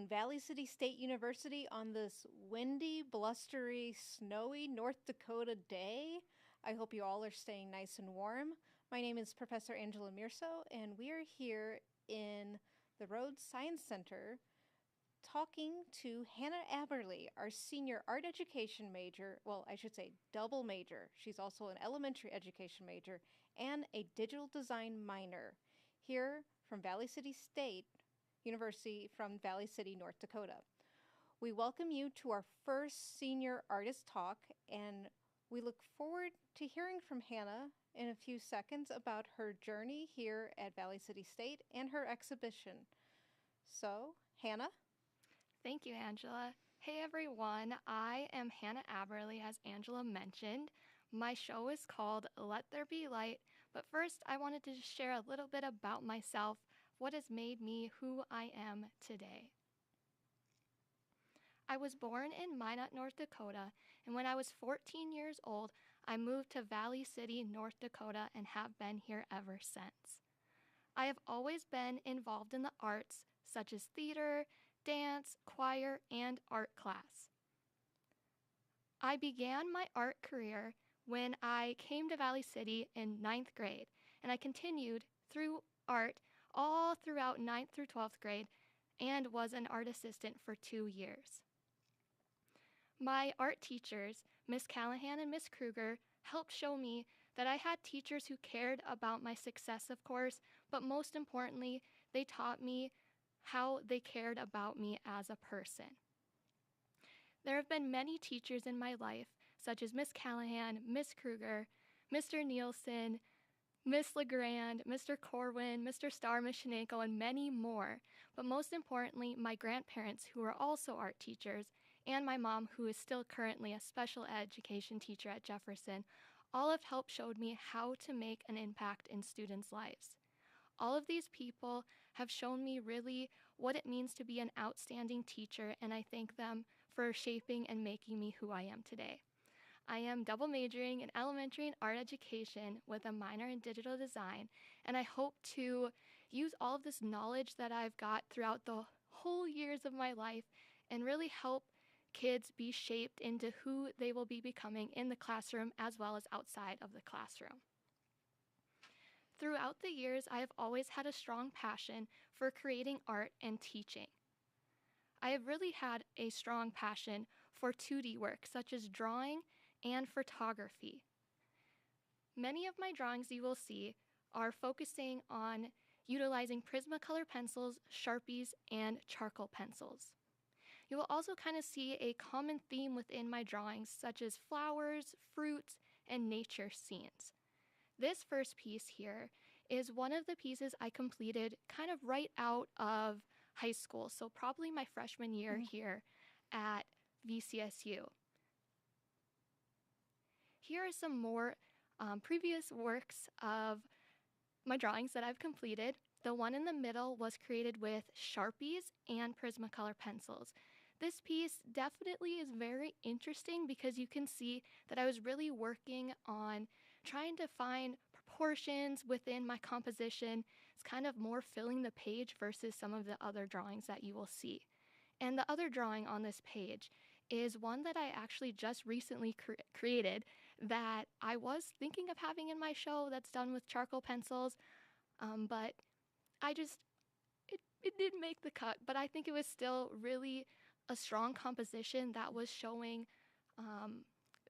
in Valley City State University on this windy, blustery, snowy North Dakota day. I hope you all are staying nice and warm. My name is Professor Angela Mirso, and we are here in the Rhodes Science Center talking to Hannah Aberle, our senior art education major, well, I should say double major. She's also an elementary education major and a digital design minor here from Valley City State University from Valley City, North Dakota. We welcome you to our first senior artist talk, and we look forward to hearing from Hannah in a few seconds about her journey here at Valley City State and her exhibition. So, Hannah? Thank you, Angela. Hey, everyone. I am Hannah Aberle, as Angela mentioned. My show is called Let There Be Light, but first I wanted to just share a little bit about myself, what has made me who I am today. I was born in Minot, North Dakota, and when I was 14 years old, I moved to Valley City, North Dakota, and have been here ever since. I have always been involved in the arts, such as theater, dance, choir, and art class. I began my art career when I came to Valley City in 9th grade, and I continued through art all throughout 9th through 12th grade and was an art assistant for 2 years. My art teachers, Miss Callahan and Miss Kruger, helped show me that I had teachers who cared about my success, of course, but most importantly, they taught me how they cared about me as a person. There have been many teachers in my life, such as Miss Callahan, Miss Kruger, Mr. Nielsen, Miss LeGrand, Mr. Corwin, Mr. Starr, Miss Shenango, and many more. But most importantly, my grandparents, who are also art teachers, and my mom, who is still currently a special education teacher at Jefferson, all have helped showed me how to make an impact in students' lives. All of these people have shown me really what it means to be an outstanding teacher, and I thank them for shaping and making me who I am today. I am double majoring in elementary and art education with a minor in digital design, and I hope to use all of this knowledge that I've got throughout the whole years of my life and really help kids be shaped into who they will be becoming in the classroom as well as outside of the classroom. Throughout the years, I have always had a strong passion for creating art and teaching. I have really had a strong passion for 2D work, such as drawing and photography. Many of my drawings you will see are focusing on utilizing Prismacolor pencils, Sharpies, and charcoal pencils. You will also kind of see a common theme within my drawings, such as flowers, fruits, and nature scenes. This first piece here is one of the pieces I completed kind of right out of high school, so probably my freshman year here at VCSU. Here are some more previous works of my drawings that I've completed. The one in the middle was created with Sharpies and Prismacolor pencils. This piece definitely is very interesting because you can see that I was really working on trying to find proportions within my composition. It's kind of more filling the page versus some of the other drawings that you will see. And the other drawing on this page is one that I actually just recently created that I was thinking of having in my show that's done with charcoal pencils, but it didn't make the cut, but I think it was still really a strong composition that was showing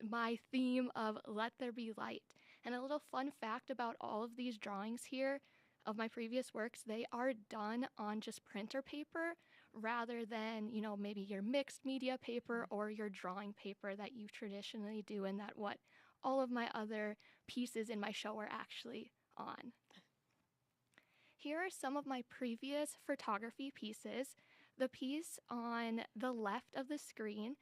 my theme of Let There Be Light. And a little fun fact about all of these drawings here of my previous works, they are done on just printer paper rather than, maybe your mixed media paper or your drawing paper that you traditionally do, and that what all of my other pieces in my show are actually on. Here are some of my previous photography pieces. The piece on the left of the screen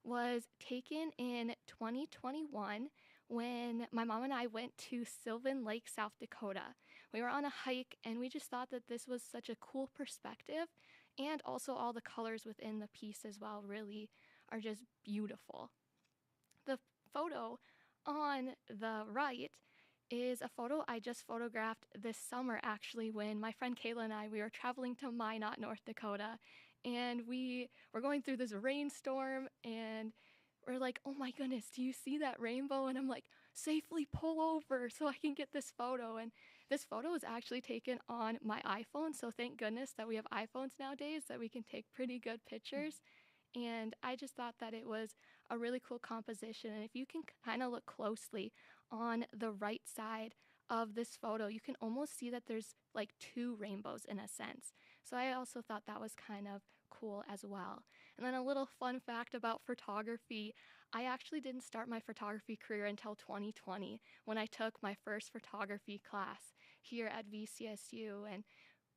was taken in 2021 when my mom and I went to Sylvan Lake, South Dakota. We were on a hike and we just thought that this was such a cool perspective, and also all the colors within the piece as well really are just beautiful. The photo on the right is a photo I just photographed this summer, actually, when my friend Kayla and we were traveling to Minot, North Dakota, and we were going through this rainstorm, and we're like, oh my goodness, do you see that rainbow? And I'm like, safely pull over so I can get this photo. And this photo was actually taken on my iPhone, so thank goodness that we have iPhones nowadays that we can take pretty good pictures. And I just thought that it was a really cool composition. And if you can kind of look closely on the right side of this photo, you can almost see that there's like two rainbows in a sense. So I also thought that was kind of cool as well. And then a little fun fact about photography, I actually didn't start my photography career until 2020 when I took my first photography class here at VCSU. And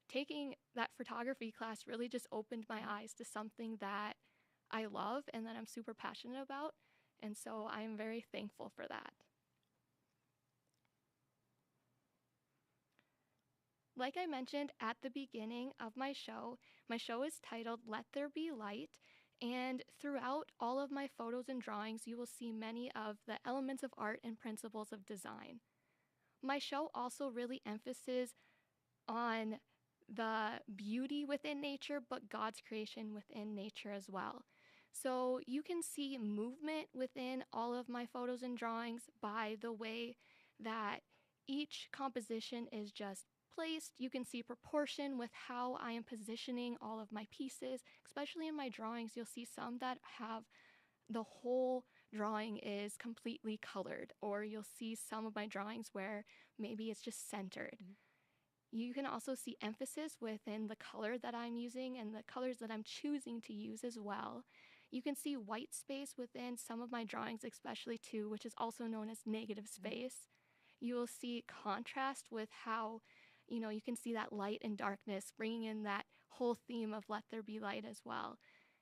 taking that photography class really just opened my eyes to something that I love and that I'm super passionate about. And so I'm very thankful for that. Like I mentioned at the beginning of my show is titled Let There Be Light. And throughout all of my photos and drawings, you will see many of the elements of art and principles of design. My show also really emphasizes on the beauty within nature, but God's creation within nature as well. So you can see movement within all of my photos and drawings by the way that each composition is just placed. You can see proportion with how I am positioning all of my pieces, especially in my drawings. You'll see some that have the whole drawing is completely colored, or you'll see some of my drawings where maybe it's just centered. You can also see emphasis within the color that I'm using and the colors that I'm choosing to use as well. You can see white space within some of my drawings, especially too, which is also known as negative space. You will see contrast with how, you can see that light and darkness, bringing in that whole theme of let there be light as well.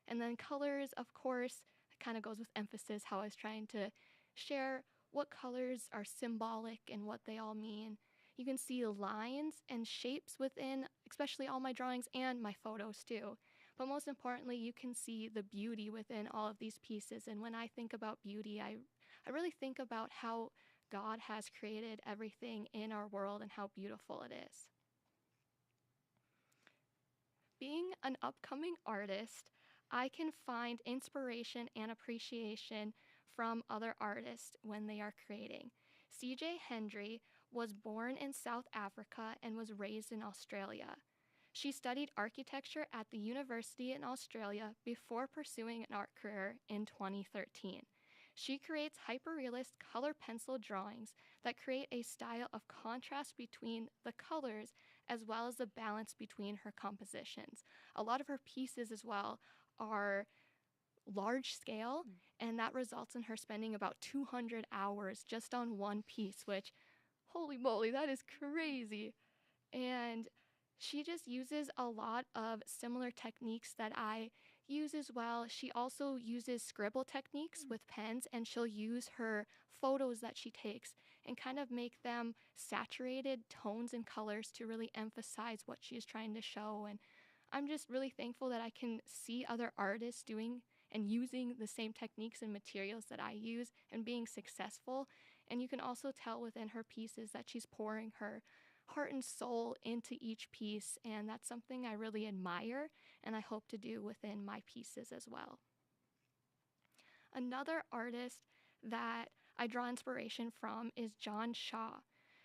And then colors, of course, kind of goes with emphasis, how I was trying to share what colors are symbolic and what they all mean. You can see lines and shapes within, especially all my drawings and my photos too. But most importantly, you can see the beauty within all of these pieces. And when I think about beauty, I really think about how God has created everything in our world and how beautiful it is. Being an upcoming artist, I can find inspiration and appreciation from other artists when they are creating. C.J. Hendry was born in South Africa and was raised in Australia. She studied architecture at the university in Australia before pursuing an art career in 2013. She creates hyperrealist color pencil drawings that create a style of contrast between the colors as well as the balance between her compositions. A lot of her pieces as well are large scale, and that results in her spending about 200 hours just on one piece, which, holy moly, that is crazy. And she just uses a lot of similar techniques that I use as well. She also uses scribble techniques with pens, and she'll use her photos that she takes and kind of make them saturated tones and colors to really emphasize what she's trying to show. And I'm just really thankful that I can see other artists doing and using the same techniques and materials that I use and being successful. And you can also tell within her pieces that she's pouring her heart and soul into each piece, and that's something I really admire and I hope to do within my pieces as well. Another artist that I draw inspiration from is John Shaw.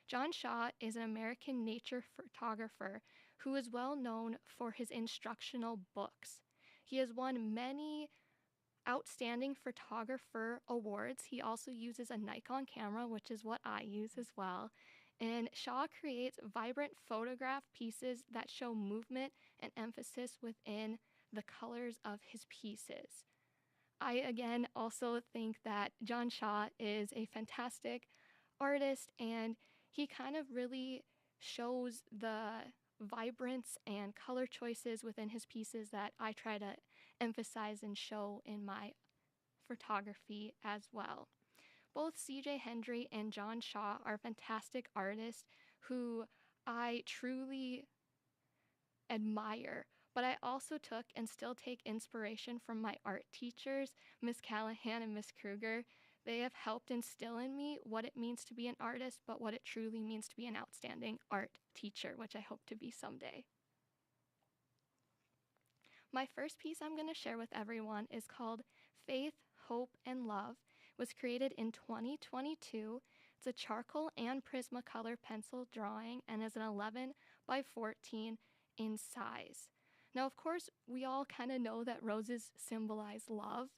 John Shaw is an American nature photographer who is well known for his instructional books. He has won many outstanding photographer awards. He also uses a Nikon camera, which is what I use as well. And Shaw creates vibrant photograph pieces that show movement and emphasis within the colors of his pieces. I, again, also think that John Shaw is a fantastic artist, and he kind of really shows the vibrance and color choices within his pieces that I try to emphasize and show in my photography as well. Both C.J. Hendry and John Shaw are fantastic artists who I truly admire, but I also took and still take inspiration from my art teachers, Miss Callahan and Miss Kruger. They have helped instill in me what it means to be an artist, but what it truly means to be an outstanding art teacher, which I hope to be someday. My first piece I'm going to share with everyone is called Faith, Hope, and Love. It was created in 2022. It's a charcoal and Prismacolor pencil drawing and is an 11 by 14 in size. Now, of course, we all kind of know that roses symbolize love,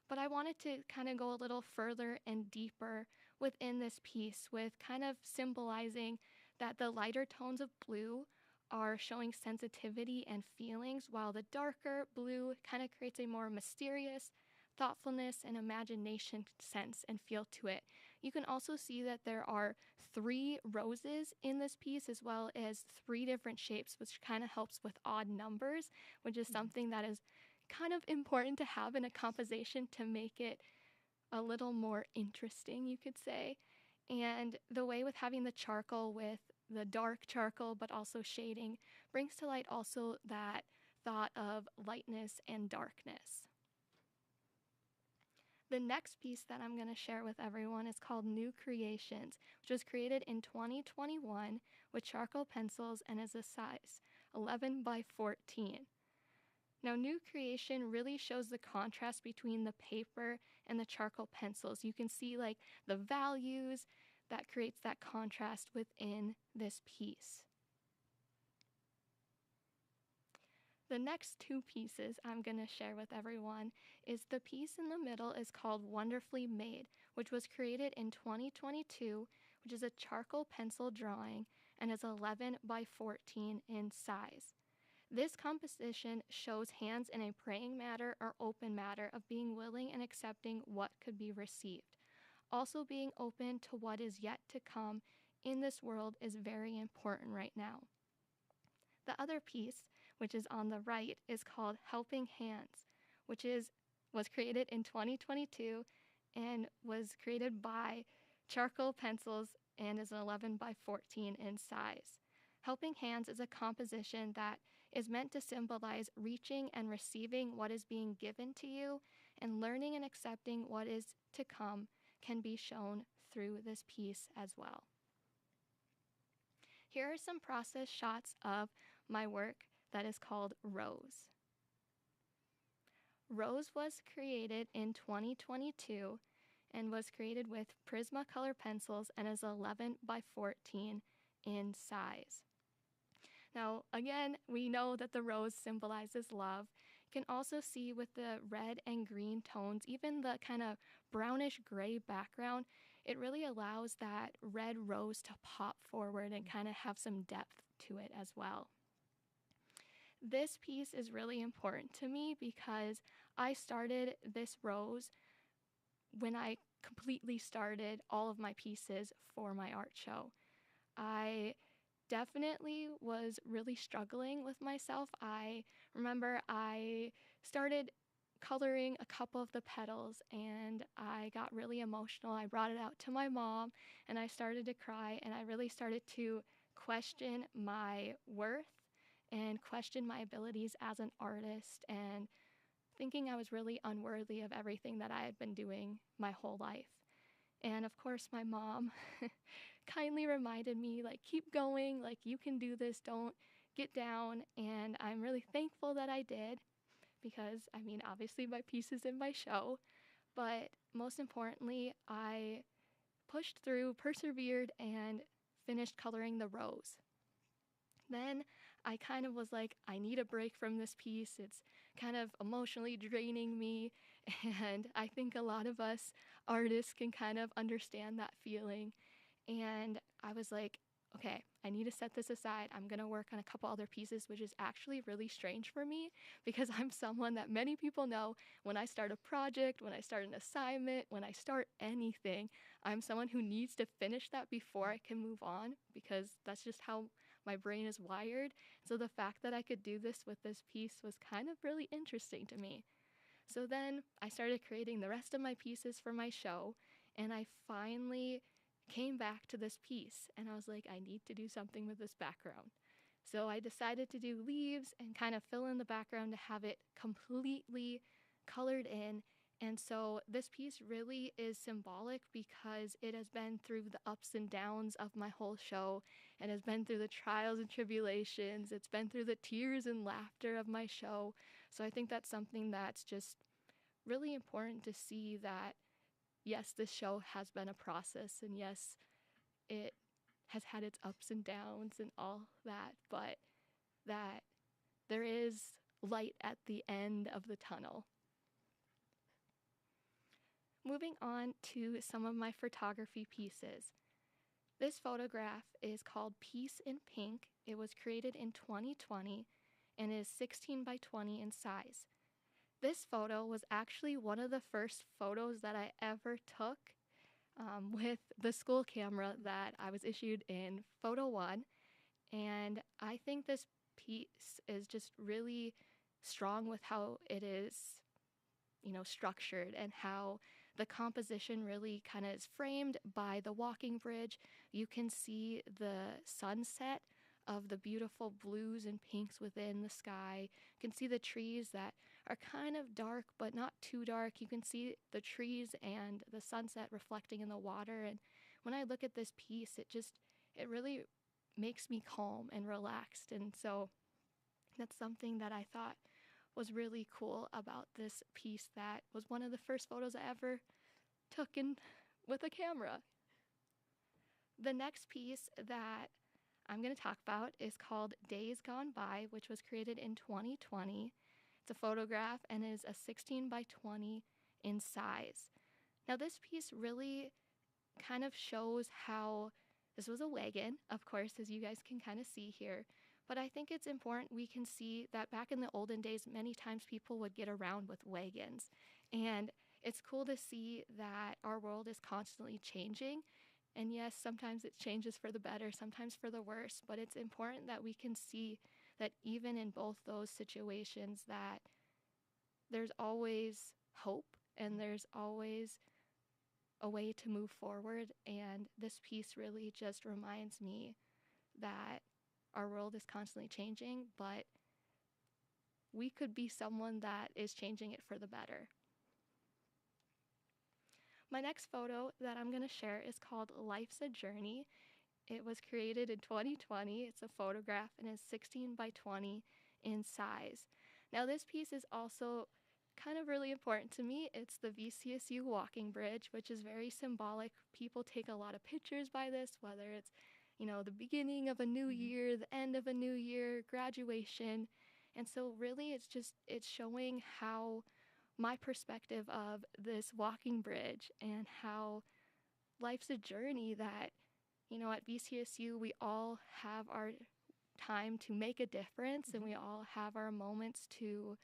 but I wanted to kind of go a little further and deeper within this piece with kind of symbolizing that the lighter tones of blue are showing sensitivity and feelings, while the darker blue kind of creates a more mysterious thoughtfulness and imagination sense and feel to it. You can also see that there are 3 roses in this piece as well as 3 different shapes, which kind of helps with odd numbers, which is something that is kind of important to have in a composition to make it a little more interesting, you could say. And the way with having the charcoal with the dark charcoal but also shading brings to light also that thought of lightness and darkness. The next piece that I'm going to share with everyone is called New Creations, which was created in 2021 with charcoal pencils and is a size 11 by 14. Now, New Creation really shows the contrast between the paper and the charcoal pencils. You can see like the values that creates that contrast within this piece. The next 2 pieces I'm going to share with everyone is the piece in the middle is called Wonderfully Made, which was created in 2022, which is a charcoal pencil drawing and is 11 by 14 in size. This composition shows hands in a praying manner or open manner of being willing and accepting what could be received. Also being open to what is yet to come in this world is very important right now. The other piece, which is on the right, is called Helping Hands, which was created in 2022 and was created by charcoal pencils and is an 11 by 14 in size. Helping Hands is a composition that is meant to symbolize reaching and receiving what is being given to you, and learning and accepting what is to come can be shown through this piece as well. Here are some process shots of my work that is called Rose. Rose was created in 2022 and was created with Prismacolor pencils and is 11 by 14 in size. Now, again, we know that the rose symbolizes love. You can also see with the red and green tones, even the kind of brownish gray background, it really allows that red rose to pop forward and kind of have some depth to it as well. This piece is really important to me because I started this rose when I completely started all of my pieces for my art show. I definitely was really struggling with myself. I remember I started coloring a couple of the petals and I got really emotional. I brought it out to my mom and I started to cry, and I really started to question my worth and question my abilities as an artist, and thinking I was really unworthy of everything that I had been doing my whole life. And of course, my mom kindly reminded me, like, keep going, like, you can do this, don't get down. And I'm really thankful that I did, because, I mean, obviously my piece is in my show, but most importantly, I pushed through, persevered, and finished coloring the rose. Then I kind of was like, I need a break from this piece. It's kind of emotionally draining me. And I think a lot of us artists can kind of understand that feeling. And I was like, okay, I need to set this aside. I'm going to work on a couple other pieces, which is actually really strange for me because I'm someone that many people know when I start a project, when I start an assignment, when I start anything, I'm someone who needs to finish that before I can move on, because that's just how my brain is wired. So the fact that I could do this with this piece was kind of really interesting to me. So then I started creating the rest of my pieces for my show, and I finally came back to this piece and I was like, I need to do something with this background. So I decided to do leaves and kind of fill in the background to have it completely colored in. And so this piece really is symbolic because it has been through the ups and downs of my whole show. It has been through the trials and tribulations. It's been through the tears and laughter of my show. So I think that's something that's just really important to see, that yes, this show has been a process, and yes, it has had its ups and downs and all that, but that there is light at the end of the tunnel. Moving on to some of my photography pieces. This photograph is called Peace in Pink. It was created in 2020 and is 16 by 20 in size. This photo was actually one of the first photos that I ever took with the school camera that I was issued in Photo 1. And I think this piece is just really strong with how it is, structured, and how the composition really kind of is framed by the walking bridge. You can see the sunset of the beautiful blues and pinks within the sky. You can see the trees that are kind of dark but not too dark. You can see the trees and the sunset reflecting in the water. And when I look at this piece, it really makes me calm and relaxed. And so that's something that I thought was really cool about this piece, that was one of the first photos I ever took with a camera. The next piece that I'm going to talk about is called Days Gone By, which was created in 2020. It's a photograph and is a 16 by 20 in size. Now, this piece really kind of shows how this was a wagon, of course, as you guys can kind of see here. But I think it's important we can see that back in the olden days, many times people would get around with wagons. And it's cool to see that our world is constantly changing. And yes, sometimes it changes for the better, sometimes for the worse. But it's important that we can see that even in both those situations, that there's always hope and there's always a way to move forward. And this piece really just reminds me that our world is constantly changing, but we could be someone that is changing it for the better. My next photo that I'm going to share is called Life's a Journey. It was created in 2020. It's a photograph and is 16 by 20 in size. Now, this piece is also kind of really important to me. It's the VCSU walking bridge, which is very symbolic. People take a lot of pictures by this, whether it's the beginning of a new year, the end of a new year, graduation. And so really it's showing how my perspective of this walking bridge and how life's a journey, that, at VCSU, we all have our time to make a difference, and we all have our moments to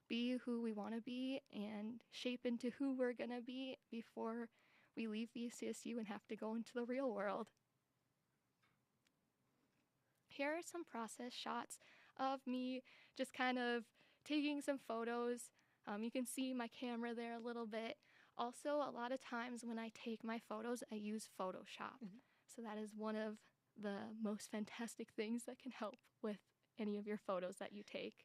be who we want to be and shape into who we're going to be before we leave VCSU and have to go into the real world. Here are some process shots of me just kind of taking some photos. You can see my camera there a little bit. Also, a lot of times when I take my photos, I use Photoshop. So that is one of the most fantastic things that can help with any of your photos that you take.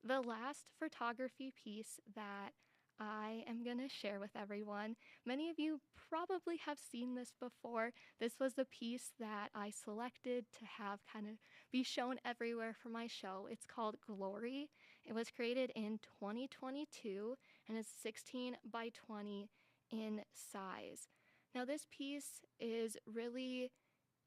The last photography piece that I am going to share with everyone, many of you probably have seen this before. This was the piece that I selected to have kind of be shown everywhere for my show. It's called Glory. It was created in 2022 and is 16 by 20 in size. Now, this piece is really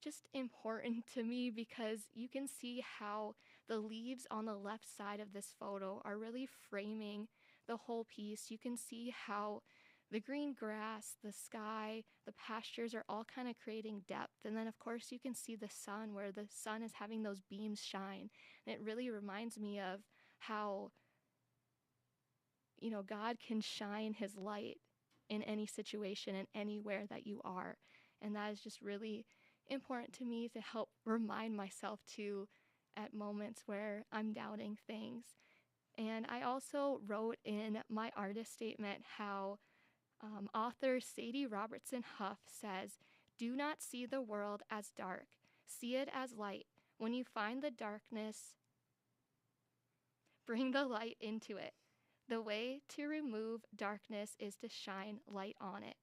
just important to me because you can see how the leaves on the left side of this photo are really framing the whole piece. You can see how the green grass, the sky, the pastures are all kind of creating depth. And then, of course, you can see the sun, where the sun is having those beams shine. And it really reminds me of how, God can shine his light in any situation and anywhere that you are. And that is just really important to me to help remind myself to at moments where I'm doubting things. And I also wrote in my artist statement how author Sadie Robertson Huff says, "Do not see the world as dark. See it as light. When you find the darkness, bring the light into it. The way to remove darkness is to shine light on it."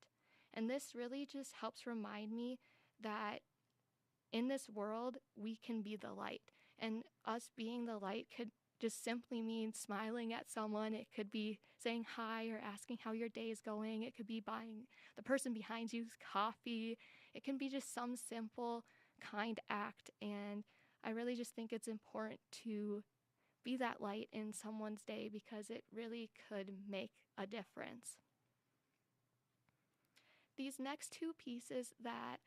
And this really just helps remind me that in this world, we can be the light. And us being the light could just simply mean smiling at someone. It could be saying hi or asking how your day is going. It could be buying the person behind you's coffee. It can be just some simple, kind act. And I really just think it's important to be that light in someone's day because it really could make a difference. These next two pieces that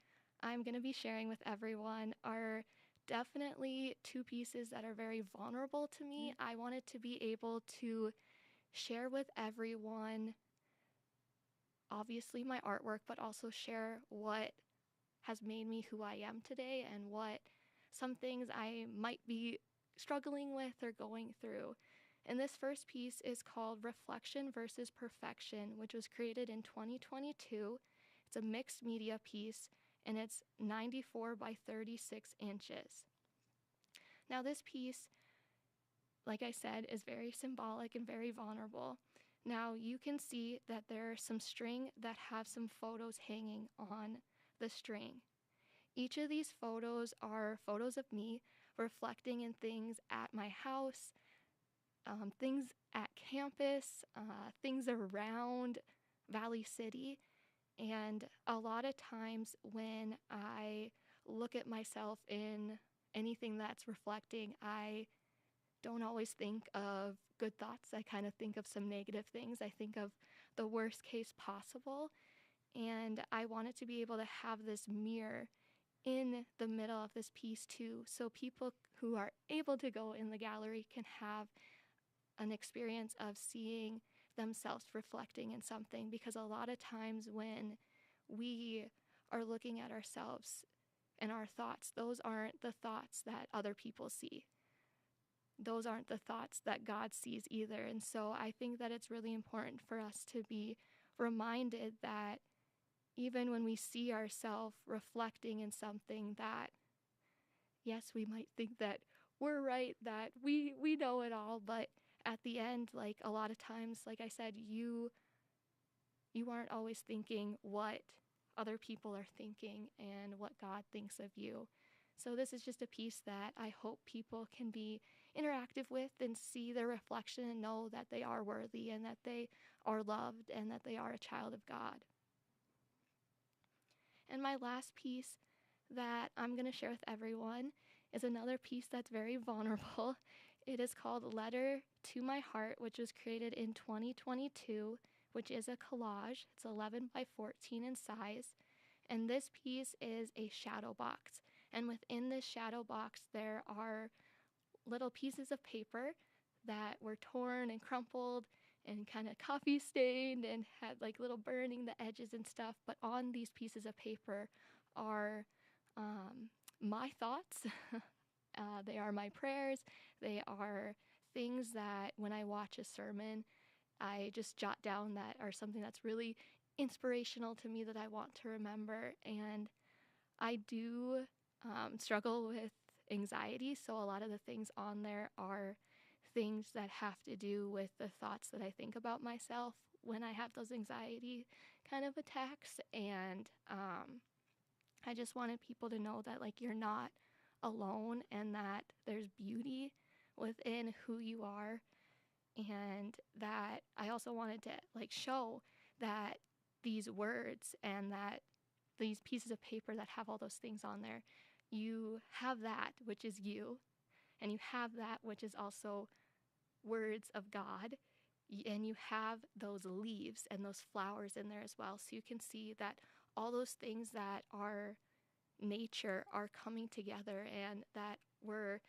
I'm going to be sharing with everyone are definitely two pieces that are very vulnerable to me. I wanted to be able to share with everyone, obviously, my artwork, but also share what has made me who I am today and what some things I might be struggling with or going through. And this first piece is called Reflection versus Perfection, which was created in 2022. It's a mixed media piece and it's 94 by 36 inches. Now, this piece, like I said, is very symbolic and very vulnerable. Now, you can see that there are some string that have some photos hanging on the string. Each of these photos are photos of me reflecting in things at my house, things at campus, things around Valley City. And a lot of times when I look at myself in anything that's reflecting, I don't always think of good thoughts. I kind of think of some negative things. I think of the worst case possible. And I wanted to be able to have this mirror in the middle of this piece too, so people who are able to go in the gallery can have an experience of seeing themselves reflecting in something, because a lot of times when we are looking at ourselves and our thoughts, those aren't the thoughts that other people see. Those aren't the thoughts that God sees either. And so I think that it's really important for us to be reminded that even when we see ourselves reflecting in something that, yes, we might think that we're right, that we know it all, but at the end, like a lot of times, like I said, you aren't always thinking what other people are thinking and what God thinks of you. So this is just a piece that I hope people can be interactive with and see their reflection and know that they are worthy and that they are loved and that they are a child of God. And my last piece that I'm going to share with everyone is another piece that's very vulnerable. It is called Letter to My Heart, which was created in 2022, which is a collage. It's 11 by 14 in size. And this piece is a shadow box. And within this shadow box, there are little pieces of paper that were torn and crumpled and kind of coffee stained and had like little burning the edges and stuff. But on these pieces of paper are my thoughts. They are my prayers. They are things that when I watch a sermon, I just jot down that are something that's really inspirational to me that I want to remember. And I do struggle with anxiety, so a lot of the things on there are things that have to do with the thoughts that I think about myself when I have those anxiety kind of attacks. And I just wanted people to know that like you're not alone and that there's beauty within who you are, and that I also wanted to like show that these words and that these pieces of paper that have all those things on there, you have that which is you, and you have that which is also words of God, and you have those leaves and those flowers in there as well. So you can see that all those things that are nature are coming together, and that were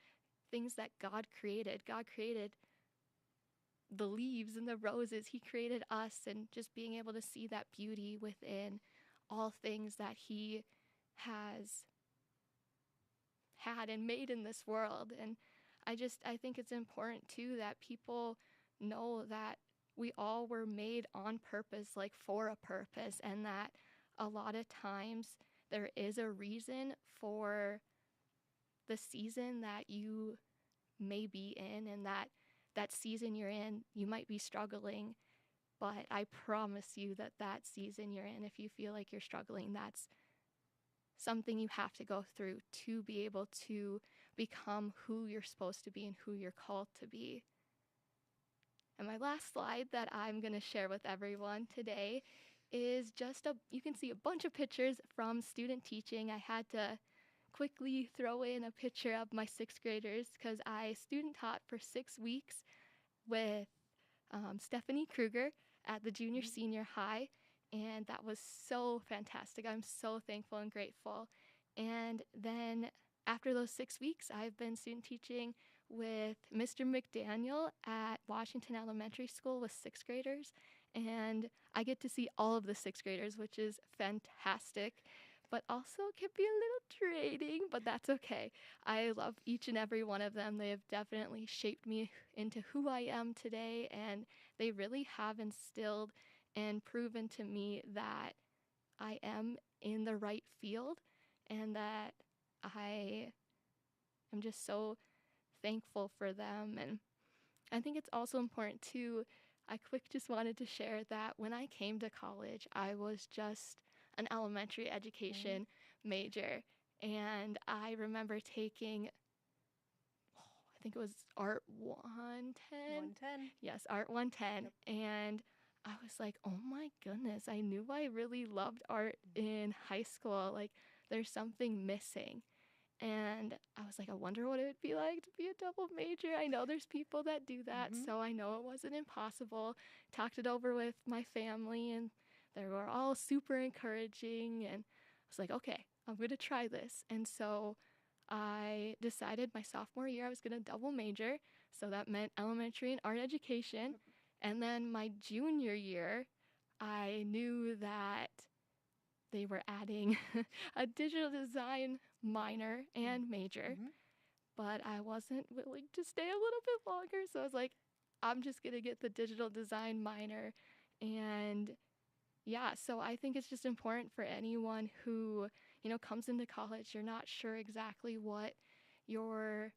things that God created. God created the leaves and the roses. He created us, and just being able to see that beauty within all things that He has had and made in this world. And I think it's important too that people know that we all were made on purpose, like for a purpose, and that a lot of times there is a reason for the season that you may be in, and that season you're in, you might be struggling, but I promise you that that season you're in, if you feel like you're struggling, that's something you have to go through to be able to become who you're supposed to be and who you're called to be. And my last slide that I'm going to share with everyone today is you can see a bunch of pictures from student teaching. I had to quickly throw in a picture of my sixth graders because I student taught for 6 weeks with Stephanie Kruger at the junior senior high, and that was so fantastic. I'm so thankful and grateful. And then after those 6 weeks, I've been student teaching with Mr. McDaniel at Washington Elementary School with sixth graders, and I get to see all of the sixth graders, which is fantastic, but also can be a little draining, but that's okay. I love each and every one of them. They have definitely shaped me into who I am today, and they really have instilled and proven to me that I am in the right field and that I am just so thankful for them. And I think it's also important too, I just wanted to share that when I came to college, I was just an elementary education major. And I remember taking, I think it was Art 110. 110. Yes, Art 110. Yep. And I was like, oh my goodness, I knew I really loved art in high school. Like, there's something missing. And I was like, I wonder what it would be like to be a double major. I know there's people that do that, so I know it wasn't impossible. Talked it over with my family, and they were all super encouraging. And I was like, okay, I'm going to try this. And so I decided my sophomore year I was going to double major. So that meant elementary and art education. And then my junior year, I knew that they were adding a digital design minor and major, but I wasn't willing to stay a little bit longer. So I was like, I'm just going to get the digital design minor. And yeah, so I think it's just important for anyone who, comes into college, you're not sure exactly what your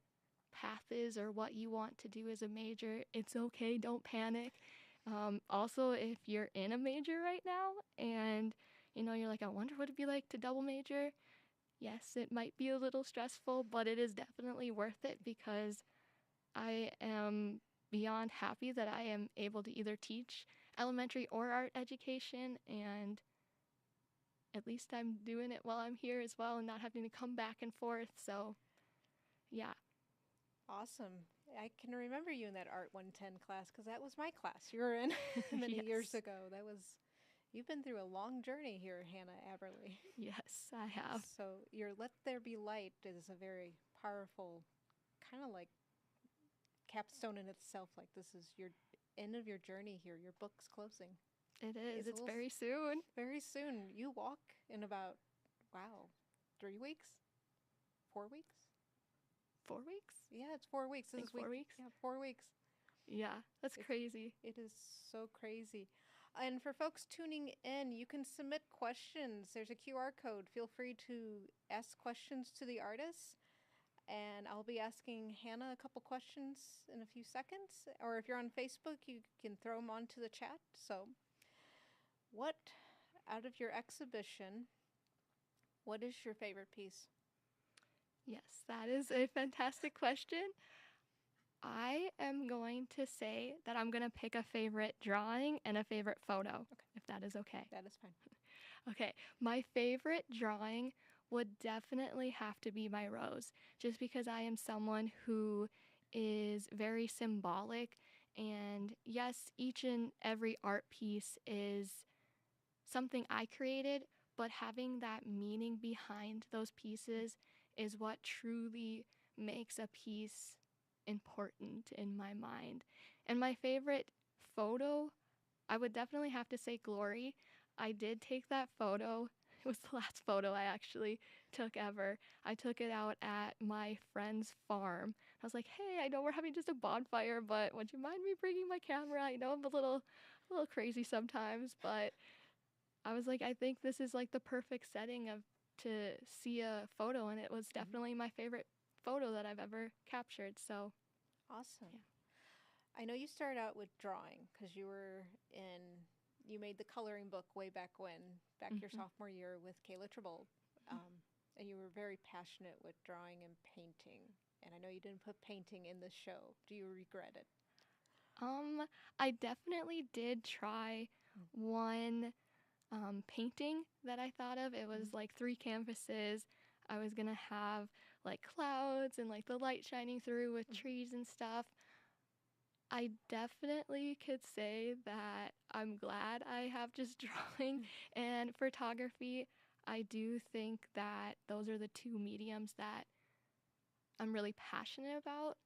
path is or what you want to do as a major. It's okay, don't panic. Also, if you're in a major right now and you're like, I wonder what it'd be like to double major. Yes, it might be a little stressful, but it is definitely worth it because I am beyond happy that I am able to either teach elementary or art education, and at least I'm doing it while I'm here as well and not having to come back and forth. So, yeah. Awesome. I can remember you in that Art 110 class because that was my class you were in many years ago. You've been through a long journey here, Hannah Aberle. Yes, I have. So your Let There Be Light is a very powerful, kind of like capstone in itself. Like this is your end of your journey here. Your book's closing. It is. It's very soon. Very soon. You walk in about, 3 weeks? 4 weeks? 4 weeks? Yeah, it's 4 weeks. This is 4 weeks? Yeah, 4 weeks. Yeah, that's crazy. It is so crazy. And for folks tuning in, you can submit questions. There's a QR code. Feel free to ask questions to the artists. And I'll be asking Hannah a couple questions in a few seconds. Or if you're on Facebook, you can throw them onto the chat. So, what out of your exhibition, what is your favorite piece? Yes, that is a fantastic question. I am going to say that I'm going to pick a favorite drawing and a favorite photo, if that is okay. That is fine. Okay, my favorite drawing would definitely have to be my rose, just because I am someone who is very symbolic. And yes, each and every art piece is something I created, but having that meaning behind those pieces is what truly makes a piece important in my mind. And my favorite photo, I would definitely have to say Glory. I did take that photo. It was the last photo I actually took ever. I took it out at my friend's farm. I was like, hey, I know we're having just a bonfire, but would you mind me bringing my camera? I know I'm a little crazy sometimes, but I was like, I think this is like the perfect setting to see a photo, and it was definitely my favorite photo that I've ever captured. So awesome. Yeah. I know you started out with drawing because you made the coloring book way back your sophomore year with Kayla Tribold, and you were very passionate with drawing and painting. And I know you didn't put painting in the show. Do you regret it? I definitely did try one painting that I thought of. It was like 3 canvases. I was gonna have like clouds and like the light shining through with trees and stuff. I definitely could say that I'm glad I have just drawing and photography. I do think that those are the two mediums that I'm really passionate about.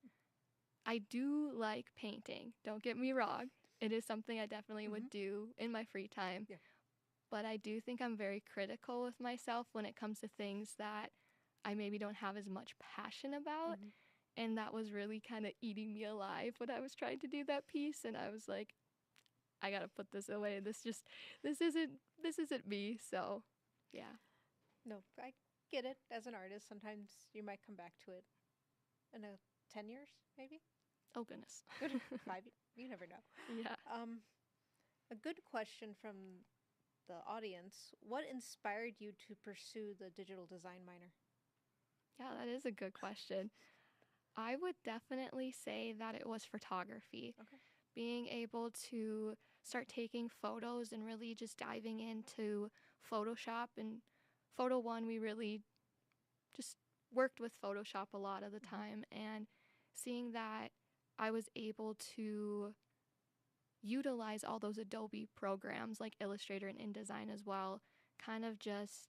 I do like painting, don't get me wrong. It is something I definitely would do in my free time. Yeah. But I do think I'm very critical with myself when it comes to things that I maybe don't have as much passion about. And that was really kind of eating me alive when I was trying to do that piece. And I was like, I gotta put this away. This isn't me. So, yeah. No, I get it. As an artist, sometimes you might come back to it in 10 years, maybe? Oh, goodness. 5, you never know. Yeah. A good question from the audience. What inspired you to pursue the digital design minor? Yeah, that is a good question. I would definitely say that it was photography. Okay. Being able to start taking photos and really just diving into Photoshop. And Photo One, we really just worked with Photoshop a lot of the time. And seeing that I was able to utilize all those Adobe programs like Illustrator and InDesign as well kind of just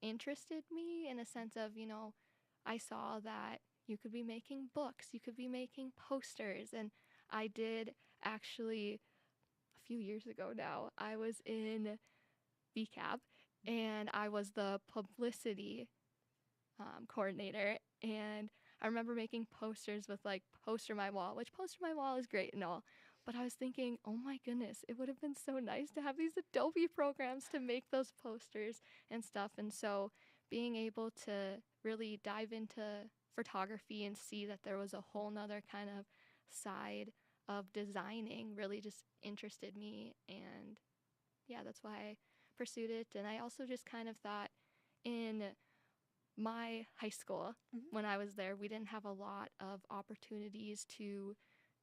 interested me in a sense of, I saw that you could be making books, you could be making posters. And I did actually, a few years ago now, I was in VCAB and I was the publicity coordinator. And I remember making posters with like Poster My Wall, which Poster My Wall is great and all. But I was thinking, oh my goodness, it would have been so nice to have these Adobe programs to make those posters and stuff. And so being able to really dive into photography and see that there was a whole nother kind of side of designing really just interested me. And yeah, that's why I pursued it. And I also just kind of thought in my high school, when I was there, we didn't have a lot of opportunities to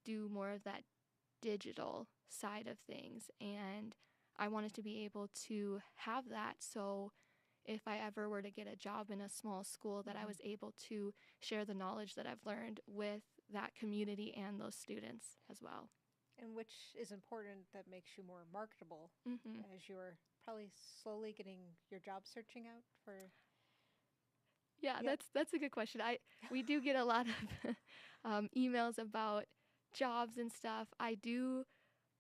do more of that digital side of things. And I wanted to be able to have that. So if I ever were to get a job in a small school, that I was able to share the knowledge that I've learned with that community and those students as well. And which is important, that makes you more marketable as you're probably slowly getting your job searching out for. Yeah, that's a good question. We do get a lot of emails about jobs and stuff. I do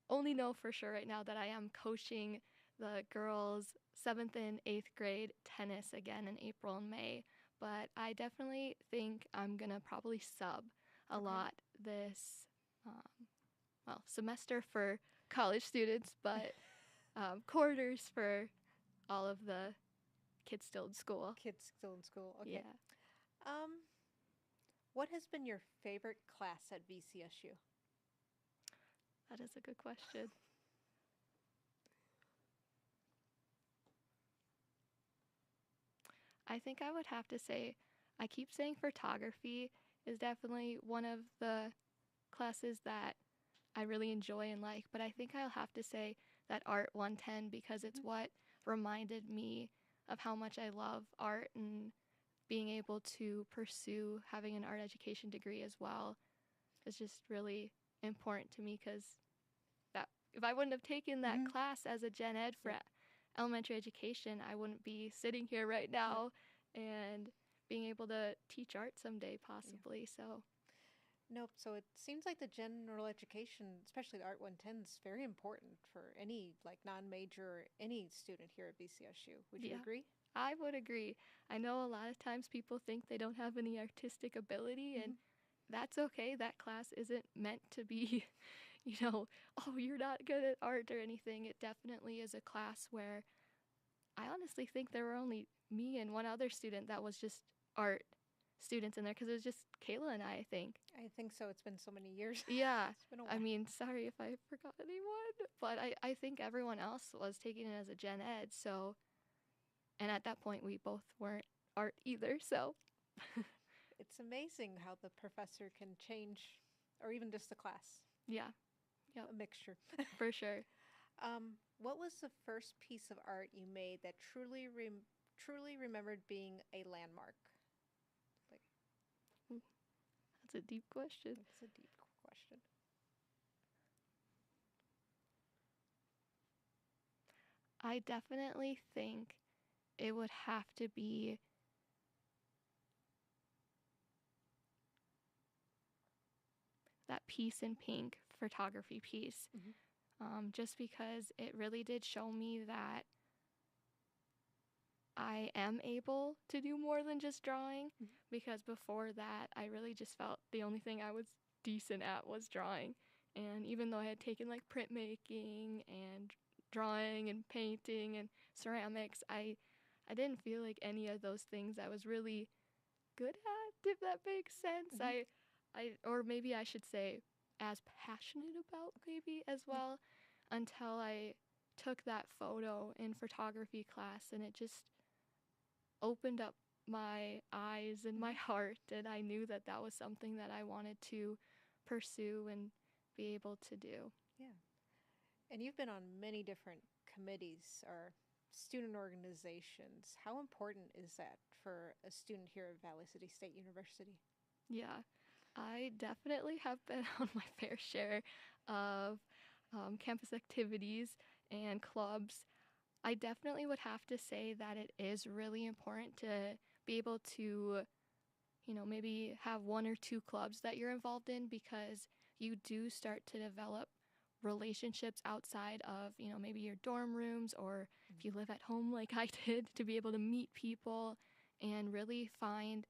only know for sure right now that I am coaching the girls 7th and 8th grade tennis again in April and May. But I definitely think I'm going to probably sub a lot this, semester for college students, but quarters for all of the kids still in school. Kids still in school. Okay. Yeah. What has been your favorite class at VCSU? That is a good question. I think I would have to say, I keep saying photography is definitely one of the classes that I really enjoy and like, but I think I'll have to say that Art 110 because it's what reminded me of how much I love art, and being able to pursue having an art education degree as well is just really important to me, because that if I wouldn't have taken that class as a gen ed for elementary education, I wouldn't be sitting here right now and being able to teach art someday possibly. So Nope. So it seems like the general education, especially the Art 110, is very important for any like non-major or any student here at VCSU. Would you agree? I would agree. I know a lot of times people think they don't have any artistic ability, and that's okay. That class isn't meant to be, oh, you're not good at art or anything. It definitely is a class where I honestly think there were only me and one other student that was just art students in there, because it was just Kayla and I think. I think so. It's been so many years. Yeah. It's been a while. I mean, sorry if I forgot anyone, but I think everyone else was taking it as a gen ed. So, and at that point, we both weren't art either. So It's amazing how the professor can change, or even just the class, Yeah, yep, a mixture. for sure. What was the first piece of art you made that truly remembered being a landmark? Like, Ooh, that's a deep question. that's a deep question. I definitely think it would have to be that piece in pink photography piece, Hmm. just because it really did show me that I am able to do more than just drawing. Hmm. Because before that, I really just felt the only thing I was decent at was drawing. And even though I had taken like printmaking and drawing and painting and ceramics, I didn't feel like any of those things I was really good at, if that makes sense. Hmm. Or maybe I should say, as passionate about maybe as well, until I took that photo in photography class, and it just opened up my eyes and my Hmm. heart, and I knew that that was something that I wanted to pursue and be able to do. Yeah. And you've been on many different committees or student organizations. How important is that for a student here at Valley City State University? Yeah, I definitely have been on my fair share of campus activities and clubs. I definitely would have to say that it is really important to be able to, maybe have one or two clubs that you're involved in, because you do start to develop relationships outside of, maybe your dorm rooms, or if you live at home like I did, to be able to meet people and really find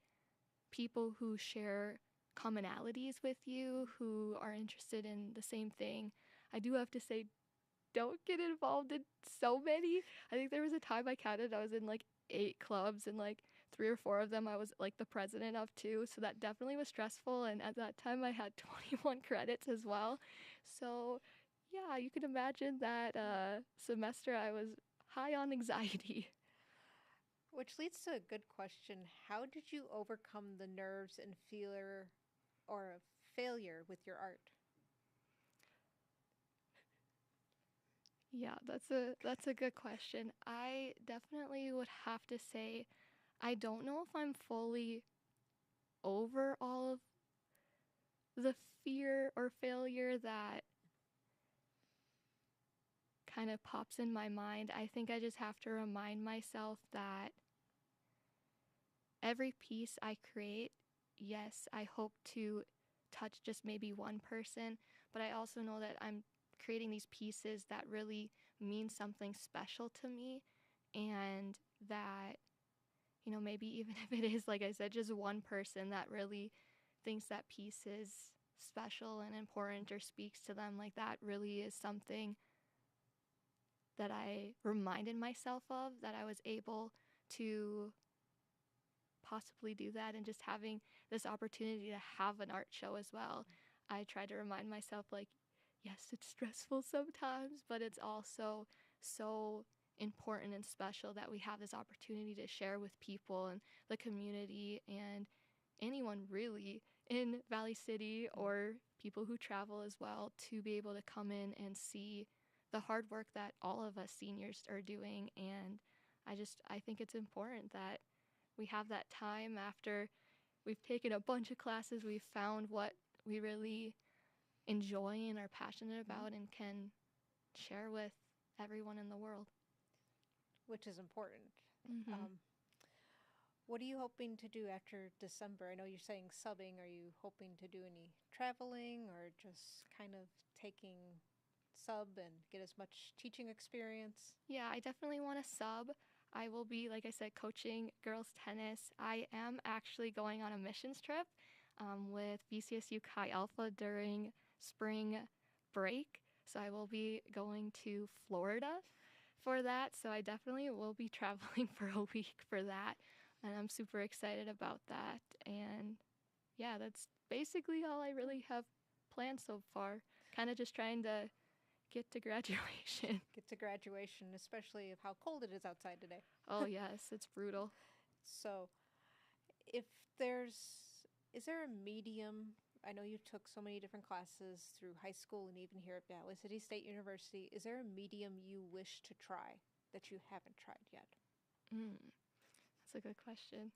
people who share commonalities with you, who are interested in the same thing. I do have to say, don't get involved in so many. I think there was a time I counted, I was in like 8 clubs, and like 3 or 4 of them I was like the president of too. So that definitely was stressful. And at that time, I had 21 credits as well. So yeah, you can imagine that semester I was high on anxiety. Which leads to a good question. How did you overcome the nerves and fear or failure with your art? Yeah, that's a good question. I definitely would have to say I don't know if I'm fully over all of the fear or failure that kind of pops in my mind. I think I just have to remind myself that every piece I create, yes, I hope to touch just maybe one person, but I also know that I'm creating these pieces that really mean something special to me, and that, maybe even if it is, like I said, just one person that really thinks that piece is special and important or speaks to them, like that really is something that I reminded myself of, that I was able to possibly do that, and just having this opportunity to have an art show as well. I try to remind myself, like, yes, it's stressful sometimes, but it's also so important and special that we have this opportunity to share with people and the community and anyone really in Valley City, or people who travel as well, to be able to come in and see the hard work that all of us seniors are doing. And I think it's important that we have that time after we've taken a bunch of classes, we've found what we really enjoy and are passionate Mhm. about and can share with everyone in the world. Which is important. Hmm. Um, what are you hoping to do after December? I know you're saying subbing. Are you hoping to do any traveling or just kind of taking sub and get as much teaching experience? Yeah, I definitely want to sub. I will be, like I said, coaching girls tennis. I am actually going on a missions trip with VCSU Chi Alpha during spring break. So I will be going to Florida for that. So I definitely will be traveling for a week for that. And I'm super excited about that. And yeah, that's basically all I really have planned so far. Kind of just trying to get to graduation. Get to graduation, especially of how cold it is outside today. Oh, yes, it's brutal. So, if there's Is there a medium? I know you took so many different classes through high school and even here at Valley City State University. Is there a medium you wish to try that you haven't tried yet? Mm, that's a good question.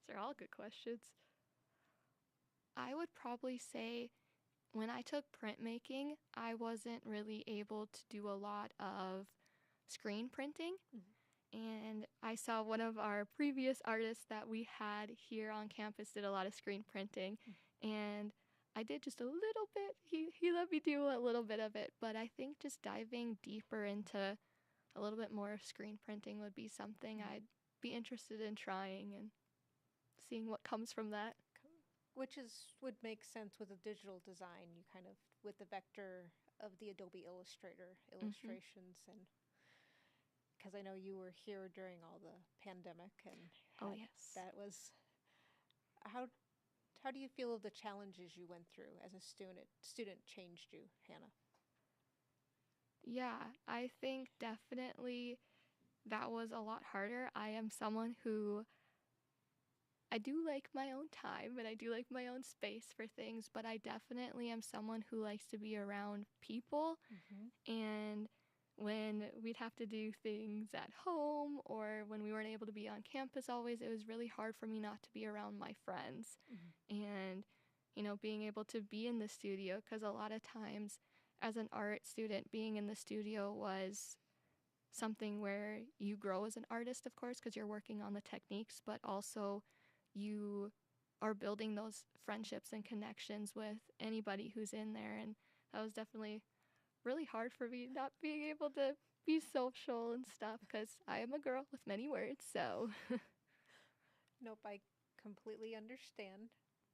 These are all good questions. I would probably say when I took printmaking, I wasn't really able to do a lot of screen printing. And I saw one of our previous artists that we had here on campus did a lot of screen printing. And I did just a little bit. He let me do a little bit of it. But I think just diving deeper into a little bit more of screen printing would be something I'd be interested in trying and seeing what comes from that. Which would make sense with a digital design. You kind of with the vector of the Adobe Illustrator illustrations, and because I know you were here during all the pandemic, and Oh, yes. that was how. How do you feel of the challenges you went through as a student? Student changed you, Hannah. Yeah, I think definitely that was a lot harder. I am someone who I do like my own time and I do like my own space for things, but I definitely am someone who likes to be around people. And when we'd have to do things at home or when we weren't able to be on campus always, it was really hard for me not to be around my friends. And, being able to be in the studio, because a lot of times as an art student, being in the studio was something where you grow as an artist, of course, because you're working on the techniques, but also you are building those friendships and connections with anybody who's in there. And that was definitely really hard for me not being able to be social and stuff because I am a girl with many words. So, Nope, I completely understand.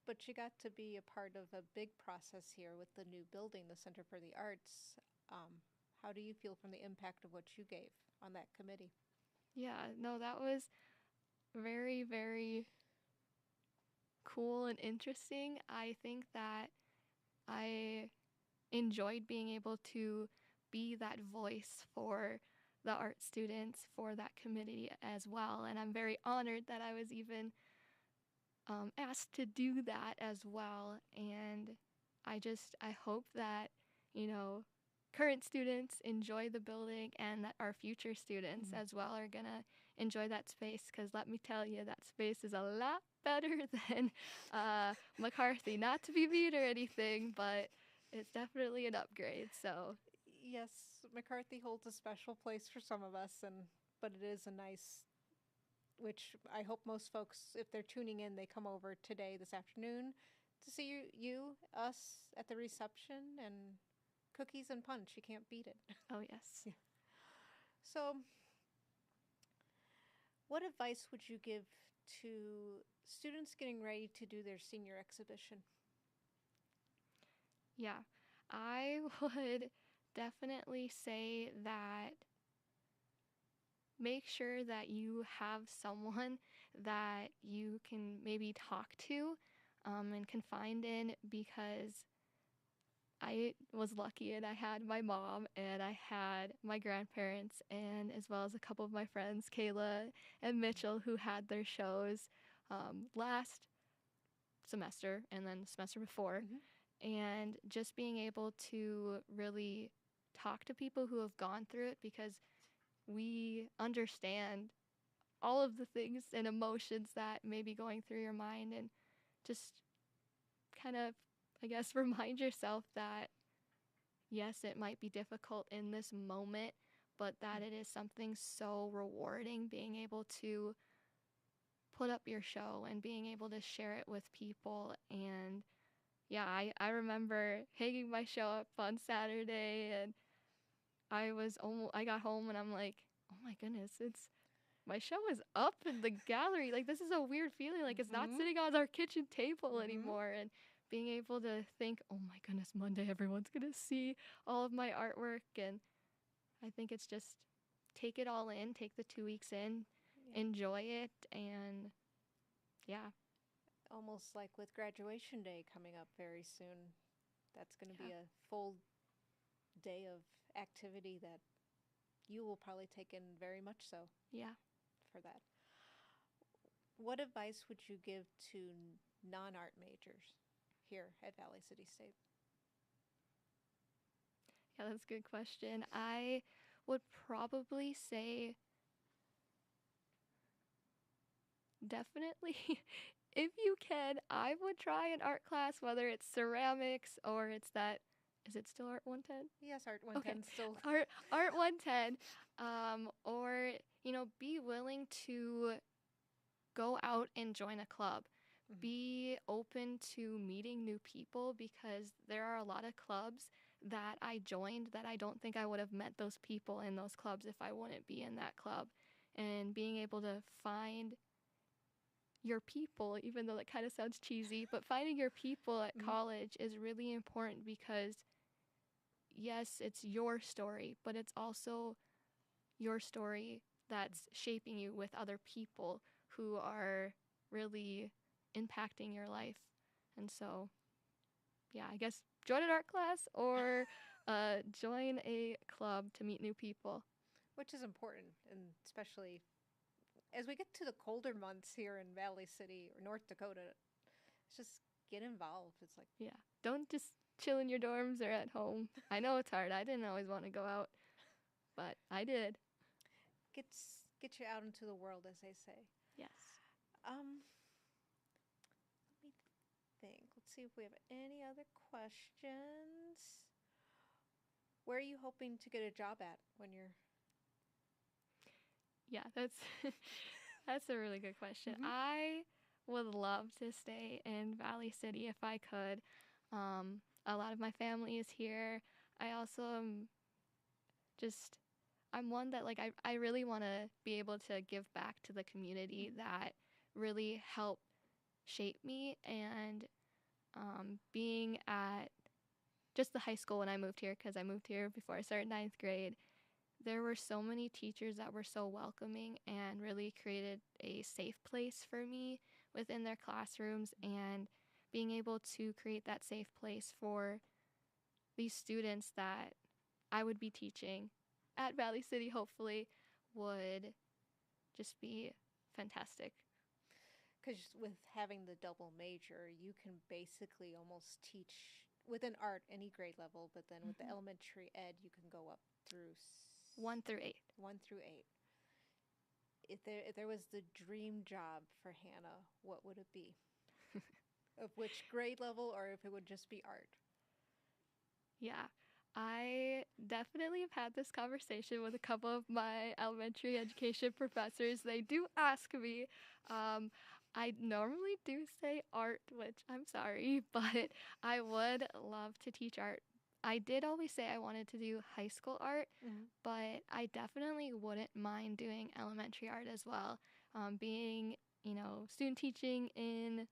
But you got to be a part of a big process here with the new building, the Center for the Arts. How do you feel from the impact of what you gave on that committee? yeah, no, that was very, very cool and interesting. I think that I enjoyed being able to be that voice for the art students for that committee as well. And I'm very honored that I was even asked to do that as well. And I hope that, you know, current students enjoy the building and that our future students as well are going to enjoy that space because let me tell you, that space is a lot better than McCarthy. Not to be mean or anything, but it's definitely an upgrade. So, Yes, McCarthy holds a special place for some of us, but it is a nice, which I hope most folks, if they're tuning in, they come over today, this afternoon, to see us at the reception and cookies and punch. You can't beat it. oh, yes. Yeah. So, what advice would you give to students getting ready to do their senior exhibition? Yeah, I would definitely say that make sure that you have someone that you can maybe talk to and confide in because I was lucky and I had my mom and I had my grandparents and as well as a couple of my friends, Kayla and Mitchell, who had their shows last semester and then the semester before. And just being able to really talk to people who have gone through it because we understand all of the things and emotions that may be going through your mind and just kind of, I guess, remind yourself that yes, it might be difficult in this moment, but that it is something so rewarding being able to put up your show and being able to share it with people. And yeah, I remember hanging my show up on Saturday and I got home and I'm like, oh my goodness, my show is up in the gallery. Like, this is a weird feeling. Like, it's not sitting on our kitchen table anymore. And being able to think, oh my goodness, Monday everyone's going to see all of my artwork. And I think it's just take it all in, take the 2 weeks in, enjoy it. And yeah. Almost like with graduation day coming up very soon, that's going to be a full day of activity that you will probably take in very much so. Yeah. For that. what advice would you give to non-art majors here at Valley City State? Yeah, that's a good question. I would probably say definitely, if you can, I would try an art class, whether it's ceramics or it's that. Is it still Art 110? Yes, Art Okay, 110 still. Art 110, or be willing to go out and join a club. Mhm. Be open to meeting new people because there are a lot of clubs that I joined that I don't think I would have met those people in those clubs if I wouldn't be in that club. And being able to find your people, even though that kind of sounds cheesy, but finding your people at college is really important because, yes, it's your story, but it's also your story that's shaping you with other people who are really impacting your life. And so, yeah, I guess join an art class or join a club to meet new people. Which is important, and especially as we get to the colder months here in Valley City or North Dakota, it's just get involved. It's like, Yeah, don't just chill in your dorms or at home. I know it's hard. I didn't always want to go out, but I did. get you out into the world, as they say. Yes. Let me think. Let's see if we have any other questions. Where are you hoping to get a job at when you're? Yeah, that's that's a really good question. I would love to stay in Valley City if I could. A lot of my family is here. I also am just I'm one that like I really want to be able to give back to the community that really helped shape me and being at just the high school when I moved here because I moved here before I started ninth grade. There were so many teachers that were so welcoming and really created a safe place for me within their classrooms, and being able to create that safe place for these students that I would be teaching at Valley City hopefully would just be fantastic. Because with having the double major, you can basically almost teach within art any grade level, but then with the elementary ed, you can go up through 1 through 8. 1 through 8. If there was the dream job for Hannah, what would it be? Of which grade level, or if it would just be art? Yeah, I definitely have had this conversation with a couple of my elementary education professors. They do ask me. I normally do say art, which I'm sorry, but I would love to teach art. I did always say I wanted to do high school art, but I definitely wouldn't mind doing elementary art as well. Being, student teaching in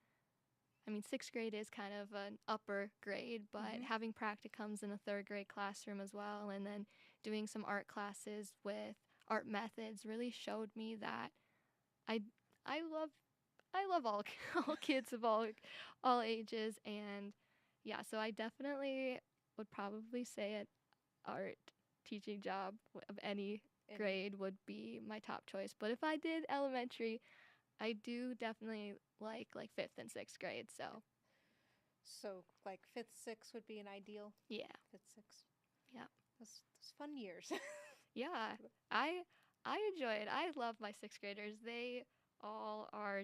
sixth grade is kind of an upper grade, but having practicums in a third grade classroom as well, and then doing some art classes with art methods really showed me that I I love all all kids of all ages, and yeah, so I definitely would probably say an art teaching job of any grade would be my top choice. But if I did elementary, I do definitely like fifth and sixth grade. So like fifth, sixth would be an ideal. Yeah, Fifth, sixth. yeah, Those fun years. yeah. I enjoy it. I love my sixth graders. They all are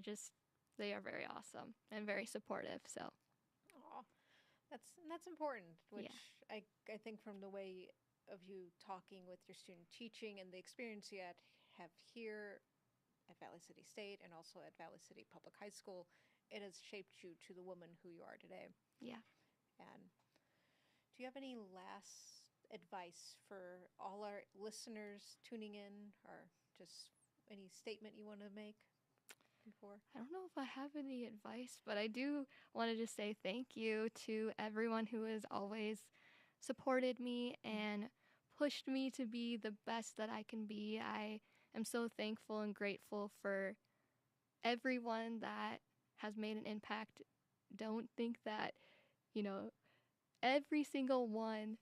they are very awesome and very supportive. So Aw, that's important. Which yeah, I think from the way of you talking with your student teaching and the experience you have here at Valley City State and also at Valley City Public High School, it has shaped you to the woman who you are today. yeah. And do you have any last advice for all our listeners tuning in, or just any statement you want to make before? I don't know if I have any advice, but I do want to just say thank you to everyone who has always supported me and pushed me to be the best that I can be. I am so thankful and grateful for everyone that has made an impact. Don't think that, you know, every single one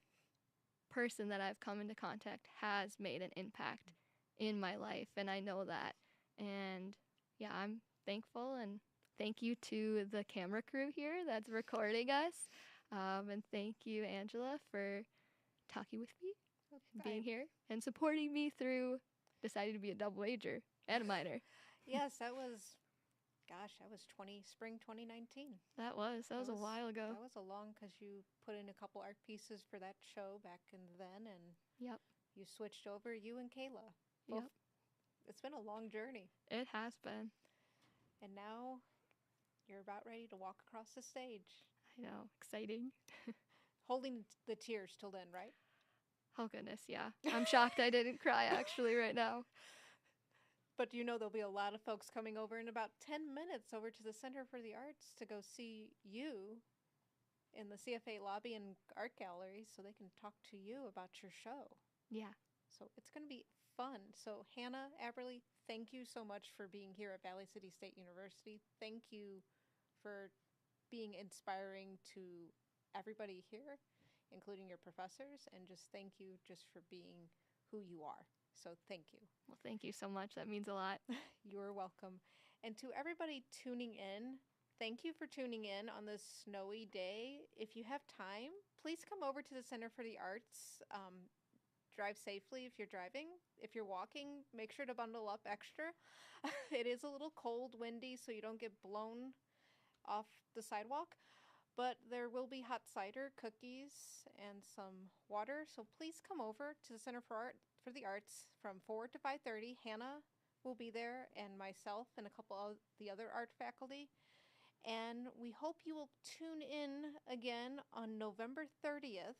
person that I've come into contact has made an impact in my life, and I know that. And yeah, I'm thankful, and thank you to the camera crew here that's recording us. And thank you, Angela, for talking with me, being here, and supporting me through deciding to be a double major and a minor. Yes, that was spring 2019. That was a while ago. That was a long, because you put in a couple art pieces for that show back in then, and yep, you switched over, you and Kayla. Yep. It's been a long journey. It has been. And now you're about ready to walk across the stage. I know, exciting. Holding the tears till then, right? Oh goodness, yeah. I'm shocked I didn't cry actually right now. But you know there'll be a lot of folks coming over in about 10 minutes over to the Center for the Arts to go see you in the CFA lobby and art gallery so they can talk to you about your show. Yeah. So it's going to be fun. So Hannah, Aberle, thank you so much for being here at Valley City State University. Thank you for being inspiring to everybody here, including your professors, and just thank you just for being who you are. So thank you. Well, thank you so much. That means a lot. You're welcome. And to everybody tuning in, thank you for tuning in on this snowy day. If you have time, please come over to the Center for the Arts. Drive safely if you're driving. If you're walking, make sure to bundle up extra. It is a little cold, windy, so you don't get blown off the sidewalk. But there will be hot cider, cookies, and some water. So please come over to the Center for the Arts from 4 to 5:30. Hannah will be there, and myself and a couple of the other art faculty. And we hope you will tune in again on November 30th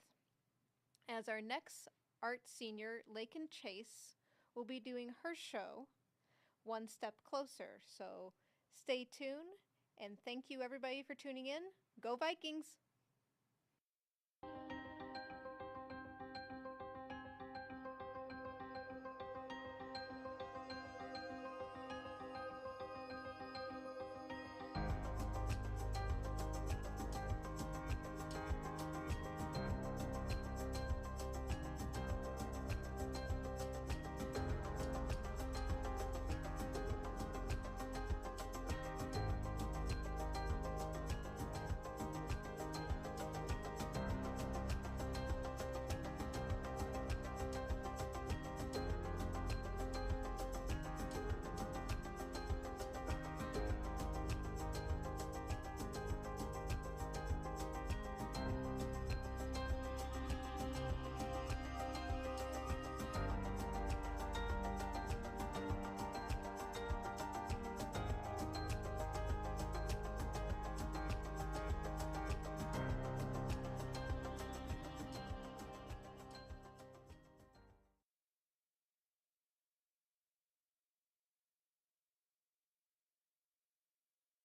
as our next art senior, Lakin Chase, will be doing her show, One Step Closer. So stay tuned, and thank you everybody for tuning in. Go Vikings!